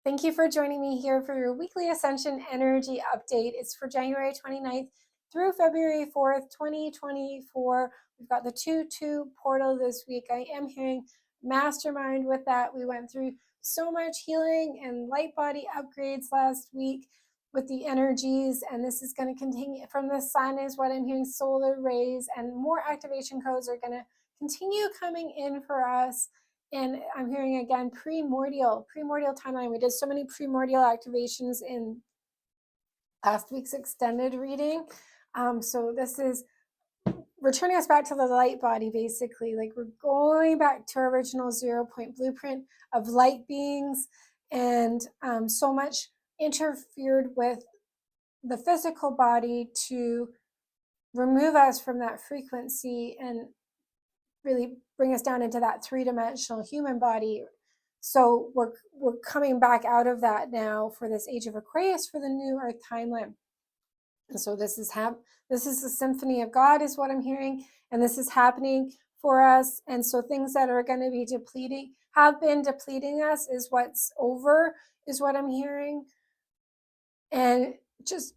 Thank you for joining me here for your weekly Ascension energy update. It's for January 29th through February 4th, 2024. We've got the 2-2 portal this week. I am hearing mastermind with that. We went through so much healing and light body upgrades last week with the energies, and this is going to continue from the sun is what I'm hearing, solar rays, and more activation codes are going to continue coming in for us. And I'm hearing again primordial timeline. We did so many primordial activations in last week's extended reading. So this is returning us back to the light body, basically. Like we're going back to our original 0-point blueprint of light beings, and so much interfered with the physical body to remove us from that frequency and really bring us down into that three-dimensional human body. So we're coming back out of that now for this age of Aquarius for the new Earth timeline. And so this is the symphony of God is what I'm hearing, and this is happening for us. And so things that are going to be have been depleting us is what's over, is what I'm hearing. And just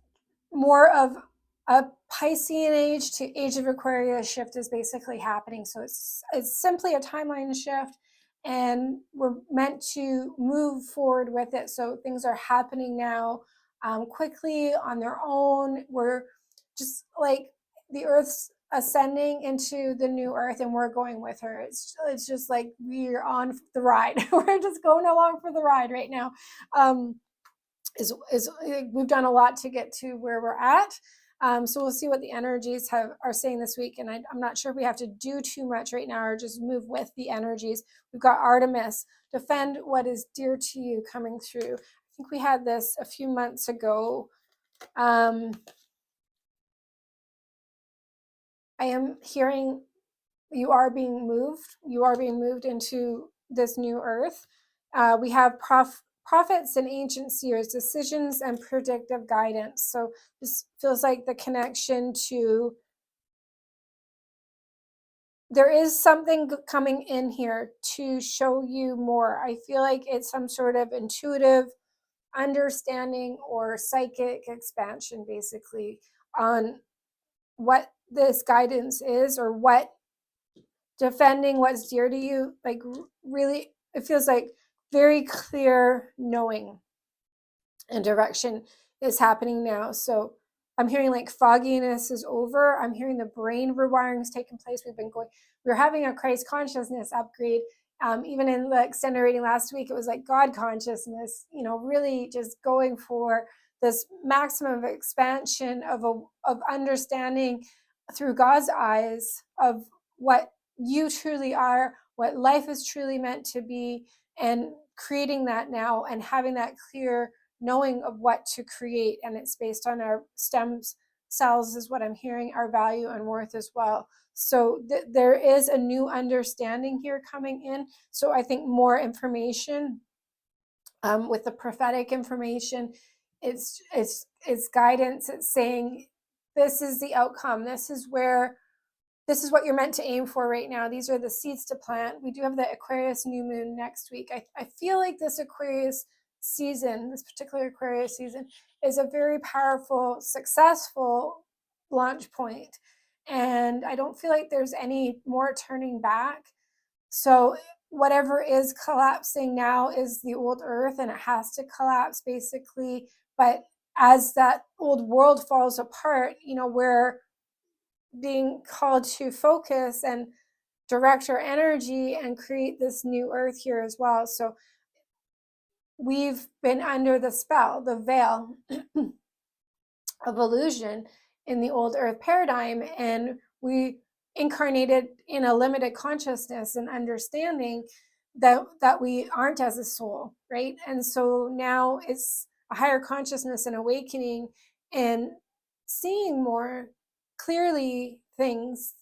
more of a Piscean age to age of Aquarius shift is basically happening. So it's simply a timeline shift, and we're meant to move forward with it. So things are happening now quickly on their own. We're just like the Earth's ascending into the new Earth, and we're going with her. It's just like we're on the ride. We're just going along for the ride right now. We've done a lot to get to where we're at. So we'll see what the energies are saying this week. And I'm not sure if we have to do too much right now or just move with the energies. We've got Artemis, defend what is dear to you, coming through. I think we had this a few months ago. I am hearing you are being moved. You are being moved into this new Earth. We have prophets and ancient seers, decisions and predictive guidance. So this feels like the connection to, there is something coming in here to show you more. I feel like it's some sort of intuitive understanding or psychic expansion, basically, on what this guidance is, or what defending what's dear to you. Like really, it feels like very clear knowing and direction is happening now. So I'm hearing like fogginess is over. I'm hearing the brain rewiring is taking place. We're having a Christ consciousness upgrade. Even in the extended reading last week, it was like God consciousness, really just going for this maximum expansion of understanding through God's eyes of what you truly are, what life is truly meant to be, and creating that now and having that clear knowing of what to create. And it's based on our stem cells is what I'm hearing, our value and worth as well. So there is a new understanding here coming in. So I think more information with the prophetic information, it's guidance. It's saying this is the outcome. This is what you're meant to aim for right now. These are the seeds to plant. We do have the Aquarius new moon next week. I feel like this Aquarius season, this particular Aquarius season, is a very powerful, successful launch point. And I don't feel like there's any more turning back. So whatever is collapsing now is the old Earth, and it has to collapse basically. But as that old world falls apart, we're being called to focus and direct our energy and create this new Earth here as well. So we've been under the spell, the veil of illusion in the old Earth paradigm, and we incarnated in a limited consciousness and understanding that we aren't as a soul, right? And so now it's a higher consciousness and awakening and seeing more clearly things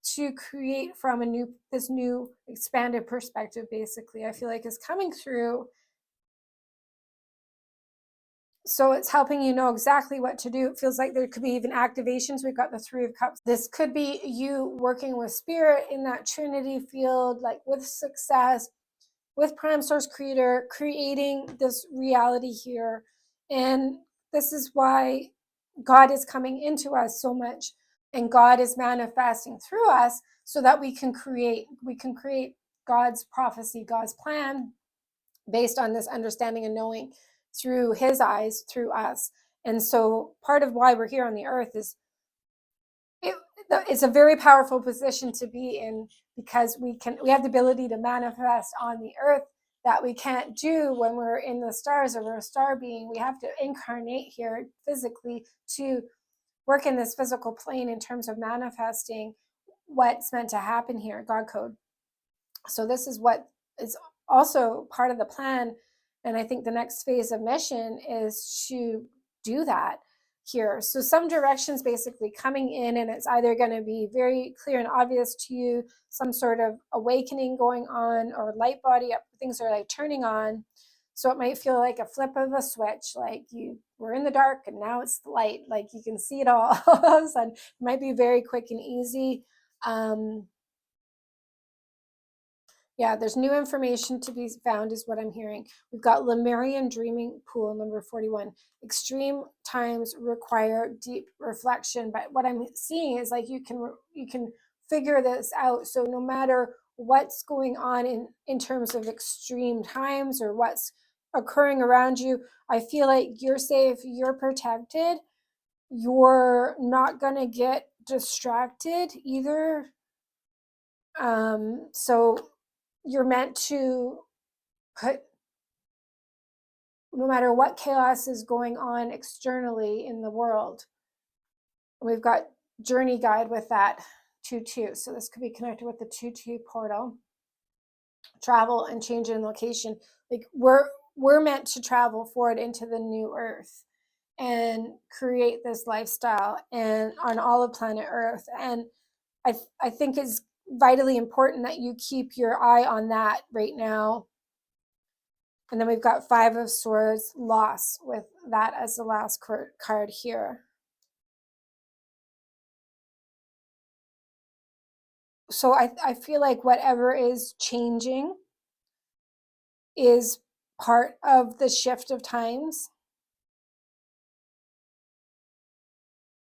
to create from this new expanded perspective, basically, I feel like is coming through. So it's helping you know exactly what to do. It feels like there could be even activations. We've got the Three of Cups. This could be you working with spirit in that Trinity field, like with success, with Prime Source Creator, creating this reality here. And this is why God is coming into us so much, and God is manifesting through us so that we can create God's prophecy, God's plan based on this understanding and knowing through his eyes, through us. And so part of why we're here on the earth is it's a very powerful position to be in, because we have the ability to manifest on the earth that we can't do when we're in the stars, or we're a star being. We have to incarnate here physically to work in this physical plane in terms of manifesting what's meant to happen here, God code. So this is what is also part of the plan. And I think the next phase of mission is to do that here. So some directions basically coming in, and it's either going to be very clear and obvious to you, some sort of awakening going on, or light body up, things are like turning on. So it might feel like a flip of a switch, like you were in the dark and now it's the light, like you can see it all of a sudden. It might be very quick and easy. Yeah, there's new information to be found, is what I'm hearing. We've got Lemurian dreaming pool, number 41. Extreme times require deep reflection. But what I'm seeing is like you can figure this out. So no matter what's going on in terms of extreme times or what's occurring around you, I feel like you're safe, you're protected, you're not gonna get distracted either. So you're meant to put, no matter what chaos is going on externally in the world. We've got journey guide with that 2-2. So this could be connected with the 2-2 portal. Travel and change in location. Like we're meant to travel forward into the new earth and create this lifestyle and on all of planet Earth. And I think it's vitally important that you keep your eye on that right now. And then we've got 5 of Swords, loss, with that as the last card here. So I feel like whatever is changing is part of the shift of times.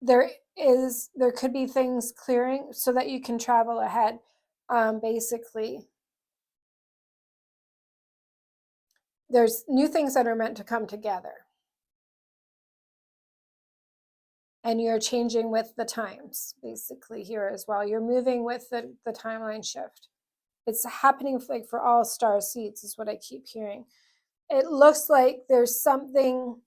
There could be things clearing so that you can travel ahead, basically. There's new things that are meant to come together. And you're changing with the times, basically, here as well. You're moving with the timeline shift. It's happening like for all star seeds, is what I keep hearing. It looks like there's something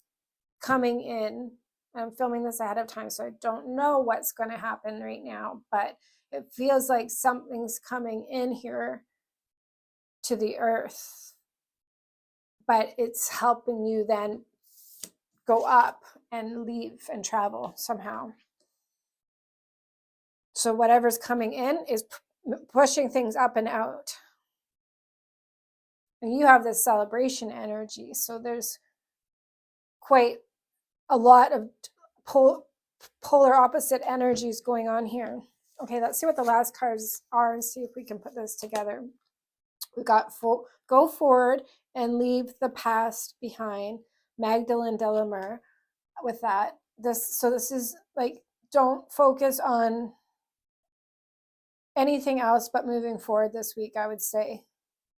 coming in. I'm filming this ahead of time, so I don't know what's going to happen right now, but it feels like something's coming in here to the earth. But it's helping you then go up and leave and travel somehow. So whatever's coming in is pushing things up and out. And you have this celebration energy. So there's quite a lot of polar opposite energies going on here. Okay, let's see what the last cards are and see if we can put this together. We got go forward and leave the past behind. Magdalene Delamere with that. This is like, don't focus on anything else but moving forward this week, I would say.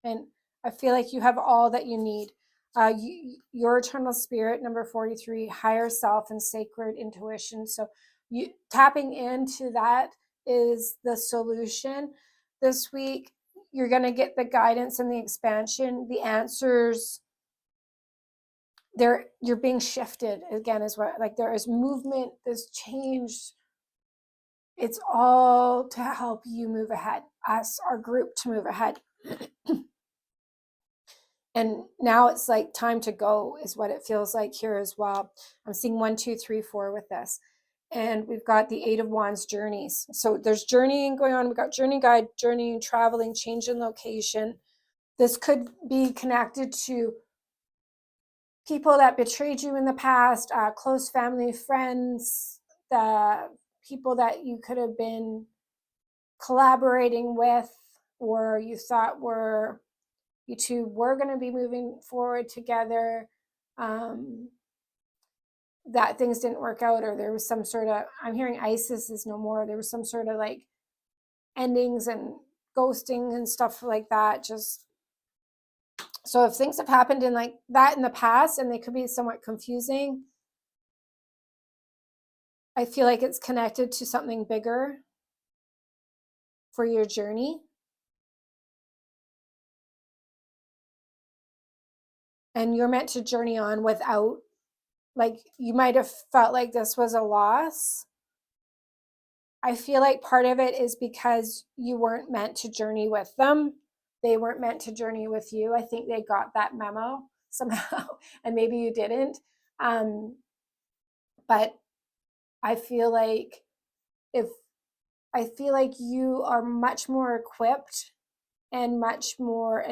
And I feel like you have all that you need. Your eternal spirit, number 43, higher self and sacred intuition. So you tapping into that is the solution this week. You're going to get the guidance and the expansion, the answers. You're being shifted again, is what, like, there is movement, this change. It's all to help you move ahead, us, our group, to move ahead. And now it's like time to go, is what it feels like here as well. I'm seeing 1, 2, 3, 4 with this. And we've got the 8 of Wands, journeys. So there's journeying going on. We've got journey guide, journeying, traveling, change in location. This could be connected to people that betrayed you in the past, close family, friends, the people that you could have been collaborating with, or you thought were you two were going to be moving forward together, that things didn't work out, or there was some sort of, I'm hearing ISIS is no more. There was some sort of like endings and ghosting and stuff like that. Just so if things have happened in like that in the past and they could be somewhat confusing, I feel like it's connected to something bigger for your journey. And you're meant to journey on without, like, you might have felt like this was a loss. I feel like part of it is because you weren't meant to journey with them. They weren't meant to journey with you. I think they got that memo somehow, and maybe you didn't. But I feel like you are much more equipped and much more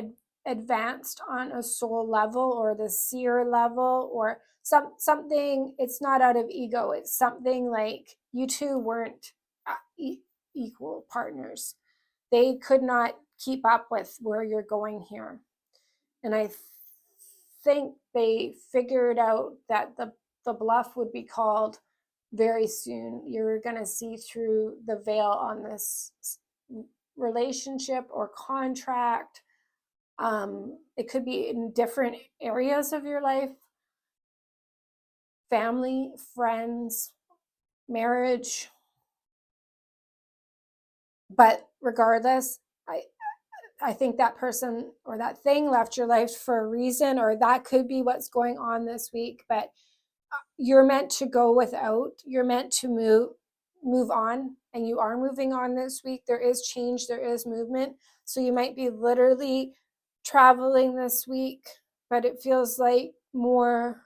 advanced on a soul level or the seer level, or something. It's not out of ego. It's something like you two weren't equal partners. They could not keep up with where you're going here. And I think they figured out that the bluff would be called very soon. You're going to see through the veil on this relationship or contract. It could be in different areas of your life: family, friends, marriage. But regardless, I think that person or that thing left your life for a reason, or that could be what's going on this week. But you're meant to go without. You're meant to move on, and you are moving on this week. There is change, there is movement. So you might be literally traveling this week, but it feels like more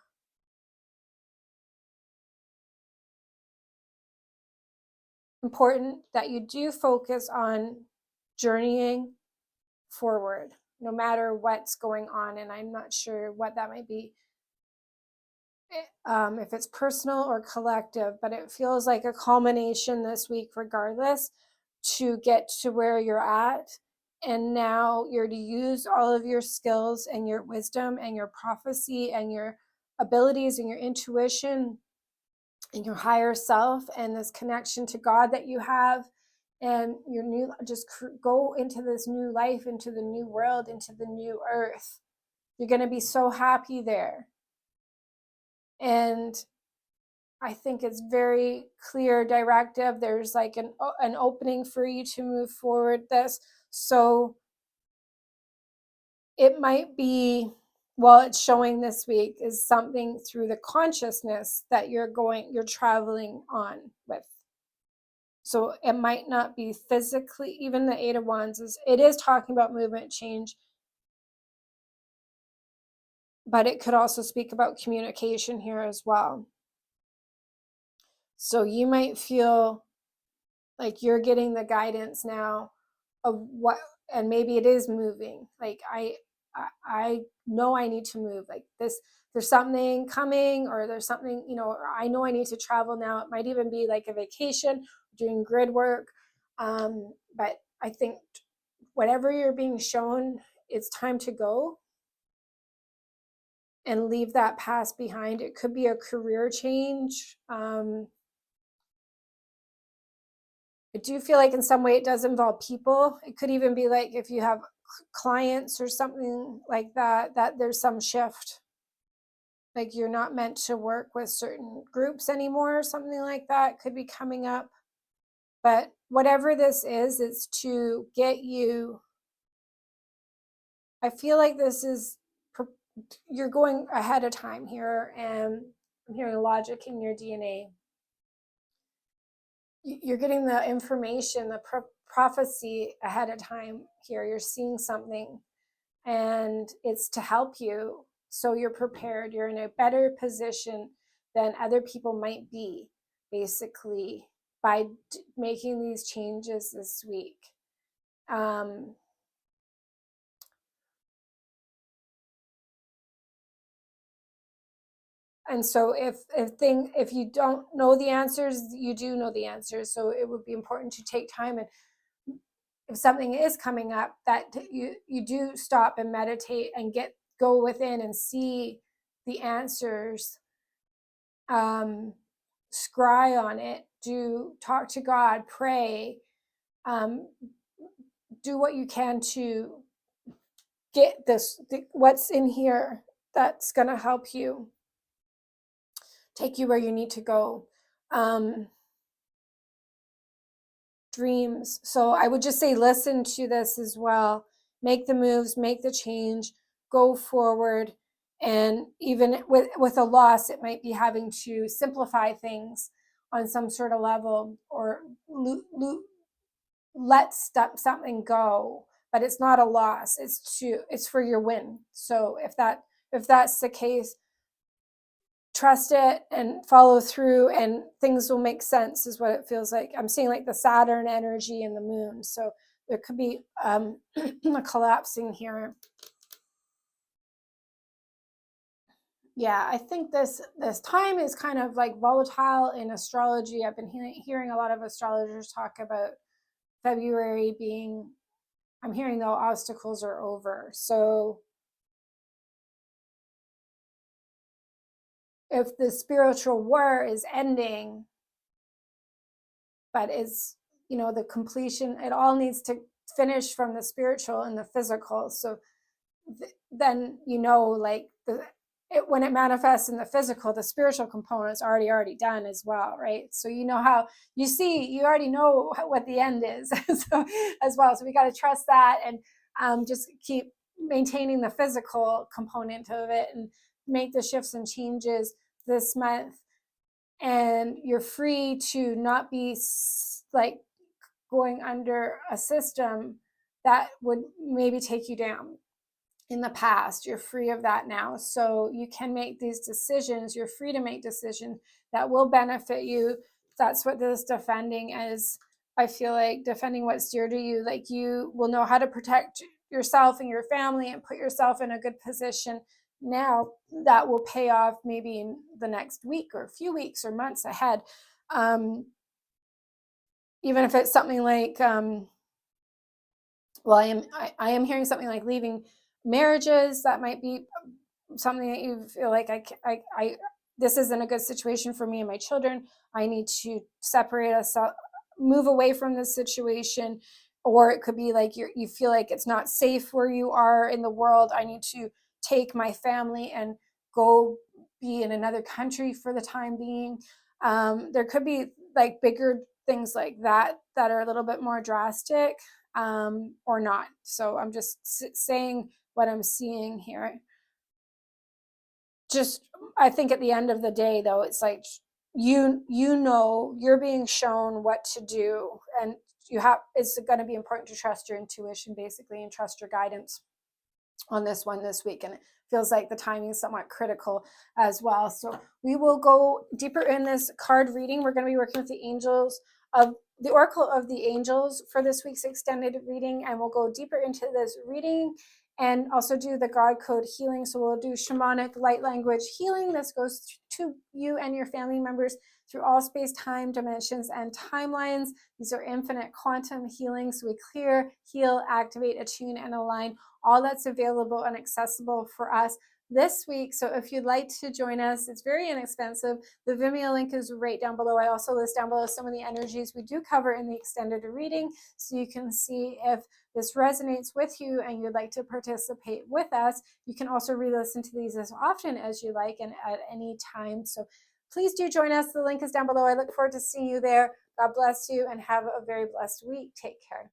important that you do focus on journeying forward, no matter what's going on. And I'm not sure what that might be, if it's personal or collective, but it feels like a culmination this week, regardless, to get to where you're at. And now you're to use all of your skills and your wisdom and your prophecy and your abilities and your intuition and your higher self and this connection to God that you have, and your new, just go into this new life, into the new world, into the new earth. You're going to be so happy there. And I think it's very clear directive. There's like an opening for you to move forward this. So it might be, well, it's showing this week is something through the consciousness that you're traveling on with. So it might not be physically, even the Eight of Wands it is talking about movement, change, but it could also speak about communication here as well. So you might feel like you're getting the guidance now of what, and maybe it is moving. Like I know I need to move, like this, there's something coming, or there's something, or I know I need to travel now. It might even be like a vacation, doing grid work. But I think whatever you're being shown, it's time to go and leave that past behind. It could be a career change. I do feel like in some way it does involve people. It could even be like if you have clients or something like that, that there's some shift. Like you're not meant to work with certain groups anymore, or something like that could be coming up. But whatever this is, it's to get you. I feel like this is, you're going ahead of time here, and I'm hearing logic in your DNA. You're getting the information, the prophecy ahead of time here. You're seeing something, and it's to help you. So you're prepared. You're in a better position than other people might be, basically, by making these changes this week. And so if you don't know the answers, you do know the answers. So it would be important to take time and if something is coming up, that you do stop and meditate and go within and see the answers, scry on it, talk to God, pray, do what you can to get what's in here that's going to help you take you where you need to go. Dreams. So I would just say, listen to this as well. Make the moves, make the change, go forward. And even with a loss, it might be having to simplify things on some sort of level, or let something go. But it's not a loss. It's for your win. So if that's the case, trust it and follow through, and things will make sense, is what it feels like. I'm seeing like the Saturn energy and the moon. So there could be a collapsing here. Yeah, I think this time is kind of like volatile in astrology. I've been hearing a lot of astrologers talk about February being, I'm hearing the obstacles are over. So if the spiritual war is ending, but it's, the completion, it all needs to finish from the spiritual and the physical. So then, like when it manifests in the physical, the spiritual component is already done as well, right? So how you already know what the end is. So as well, so we got to trust that, and just keep maintaining the physical component of it, and make the shifts and changes this month. And you're free to not be like going under a system that would maybe take you down in the past. You're free of that now. So you can make these decisions. You're free to make decisions that will benefit you. That's what this defending is. I feel like defending what's dear to you, like you will know how to protect yourself and your family and put yourself in a good position now that will pay off maybe in the next week or a few weeks or months ahead. Even if it's something like, I am hearing something like leaving marriages. That might be something that you feel like, this isn't a good situation for me and my children. I need to separate us, move away from this situation. Or it could be like you feel like it's not safe where you are in the world. I need to take my family and go be in another country for the time being. There could be like bigger things like that are a little bit more drastic, or not. So I'm just saying what I'm seeing here. I think at the end of the day, though, it's like you're being shown what to do, and it's going to be important to trust your intuition, basically, and trust your guidance on this one this week. And it feels like the timing is somewhat critical as well. So we will go deeper in this card reading. We're going to be working with the angels of the Oracle of the Angels for this week's extended reading, and we'll go deeper into this reading and also do the God code healing. So we'll do shamanic light language healing. This goes to you and your family members through all space, time, dimensions, and timelines. These are infinite quantum healings. So we clear, heal, activate, attune, and align all that's available and accessible for us this week. So if you'd like to join us, it's very inexpensive. The Vimeo link is right down below. I also list down below some of the energies we do cover in the extended reading, so you can see if this resonates with you and you'd like to participate with us. You can also re-listen to these as often as you like and at any time. So please do join us. The link is down below. I look forward to seeing you there. God bless you and have a very blessed week. Take care.